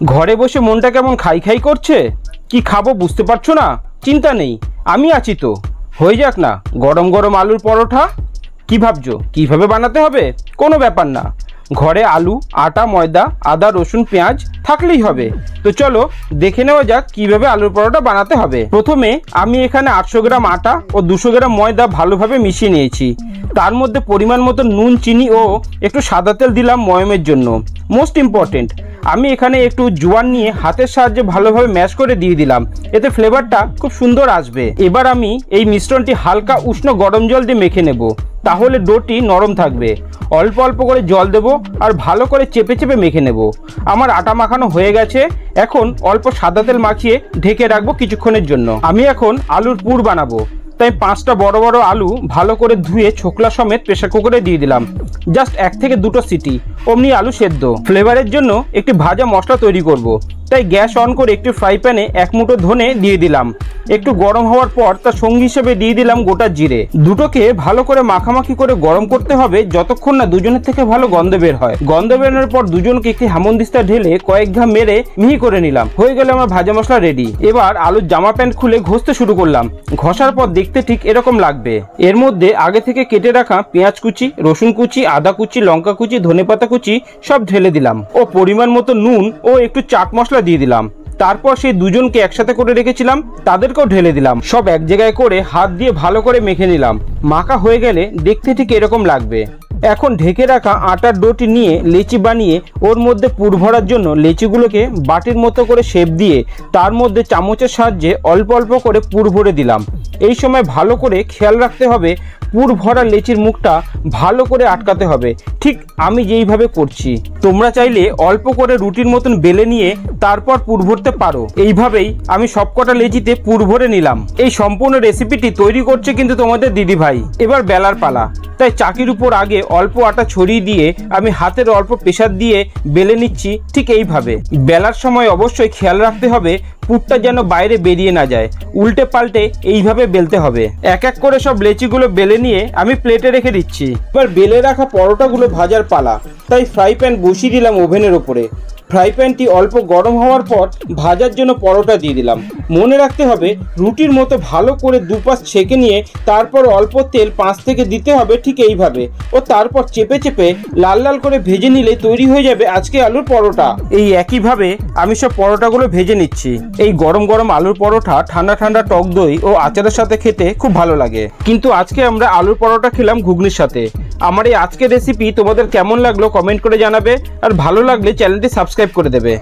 ঘরে বসে মনটা কেমন খাই খাই করছে, কি খাবো বুঝতে পারছো না? চিন্তা নেই, আমি আছি তো। হয়ে যাক না গরম গরম আলুর পরোটা। কি ভাবছো কিভাবে বানাতে হবে? কোনো ব্যাপার না, ঘরে আলু, আটা, ময়দা, আদা, রসুন, পেঁয়াজ থাকলেই হবে। তো চলো দেখে নেওয়া যাক কিভাবে আলুর পরোটা বানাতে হবে। প্রথমে আমি এখানে 800 গ্রাম আটা ও 200 গ্রাম ময়দা ভালোভাবে মিশিয়ে নিয়েছি। তার মধ্যে পরিমাণ মতো নুন, চিনি ও একটু সাদা তেল দিলাম ময়মের জন্য। মোস্ট ইম্পর্টেন্ট, আমি এখানে একটু জোয়ান নিয়ে হাতের সাহায্যে ভালোভাবে ম্যাশ করে দিয়ে দিলাম, এতে ফ্লেভারটা খুব সুন্দর আসবে। এবার আমি এই মিশ্রণটি হালকা উষ্ণ গরম জল দিয়ে মেখে নেব, তাহলে ডোটি নরম থাকবে। অল্প অল্প করে জল দেব আর ভালো করে চেপে চেপে মেখে নেব। আমার আটা মাখানো হয়ে গেছে, এখন অল্প সাদা তেল মাখিয়ে ঢেকে রাখবো কিছুক্ষণের জন্য। আমি এখন আলুর পুর বানাবো, তাই 5টা বড় বড় আলু ভালো করে ধুয়ে ছোকলা সমেত প্রেসার কুকারে দিয়ে দিলাম। জাস্ট 1 থেকে 2টো সিটি, অমনি আলু সেদ্ধ। ফ্লেভারের জন্য একটি ভাজা মশলা তৈরি করব, তাই গ্যাস অন করে একটি ফ্রাই প্যানে 1 মুঠো ধনে দিয়ে দিলাম। একটু গরম হওয়ার পর তার সঙ্গী হিসেবে দিয়ে দিলাম গোটা জিরে। দুটোকে ভালো করে মাখামাখি করে গরম করতে হবে যতক্ষণ না দুজনের থেকে ভালো গন্ধ বের হয়। গন্ধ বেরোনোর পর দুজনকে একটি হেমন্দিস্তা ঢেলে কয়েক ঘা মেরে মিহি করে নিলাম। হয়ে গেলে আমার ভাজা মশলা রেডি। এবার আলুর জামা প্যান্ট খুলে ঘষতে শুরু করলাম। ঘষার পর দেখতে ঠিক এরকম লাগবে। এর মধ্যে আগে থেকে কেটে রাখা পেঁয়াজ কুচি, রসুন কুচি, আদা কুচি, লঙ্কা কুচি, ধনেপাতা কুচি সব ঢেলে দিলাম ও পরিমাণ মতো নুন ও একটু চাট মশলা দিয়ে দিলাম। তারপর সেই দুজনকে একসাথে করে রেখেছিলাম তাদেরকেও ঢেলে দিলাম। সব এক জায়গায় করে হাত দিয়ে ভালো করে মেখে নিলাম। মাখা হয়ে গেলে দেখতে ঠিক এরকম লাগবে। এখন ঢেকে রাখা আটার ডোটি নিয়ে লেচি বানিয়ে ওর মধ্যে পুর ভরার জন্য লেচিগুলোকে বাটির মতো করে শেপ দিয়ে তার মধ্যে চামচের সাহায্যে অল্প অল্প করে পুর ভরে দিলাম। এই সময় ভালো করে খেয়াল রাখতে হবে পুর ভরা লেচির মুখটা ভালো করে আটকাতে হবে, ঠিক আমি যেইভাবে করছি। তোমরা চাইলে অল্প করে রুটির মতন বেলে নিয়ে তারপর পুর ভরতে পারো। এইভাবেই আমি সবকটা লেচিতে পুর ভরে নিলাম। এই সম্পূর্ণ রেসিপিটি তৈরি করছে কিন্তু তোমাদের দিদি ভাই। এবার বেলার পালা, তাই চাকির উপর আগে অল্প আটা ছড়িয়ে দিয়ে আমি হাতের অল্প প্রেসার দিয়ে বেলে নিচ্ছি ঠিক এইভাবে। বেলার সময় অবশ্যই খেয়াল রাখতে হবে পুরটা যেন বাইরে বেরিয়ে না যায়। উল্টে পাল্টে এইভাবে বেলতে হবে। এক এক করে সব লেচিগুলো বেলে নিয়ে আমি প্লেটে রেখে দিচ্ছি। এবার বেলে রাখা পরোটাগুলো ভাজার পালা, তাই ফ্রাই প্যান বসিয়ে দিলাম ওভেনের ওপরে। ফ্রাই প্যানটি অল্প গরম হওয়ার পর ভাজার জন্য পরোটা দিয়ে দিলাম। মনে রাখতে হবে রুটির মতো ভালো করে দুপাশ ছেঁকে নিয়ে তারপর অল্প তেল 5 থেকে দিতে হবে ঠিক এইভাবে, ও তারপর চেপে চেপে লাল লাল করে ভেজে নিলে তৈরি হয়ে যাবে আজকে আলুর পরোটা। এই একইভাবে আমি সব পরোটাগুলো ভেজে নিচ্ছি। এই গরম গরম আলুর পরোটা ঠান্ডা ঠান্ডা টক দই ও আচারের সাথে খেতে খুব ভালো লাগে। কিন্তু আজকে আমরা আলুর পরোটা খেলাম ঘুগনির সাথে। আমার এই আজকের রেসিপি তোমাদের কেমন লাগলো কমেন্ট করে জানাবে, আর ভালো লাগলে চ্যানেলটি সাবস্ক্রাইব করে দেবে।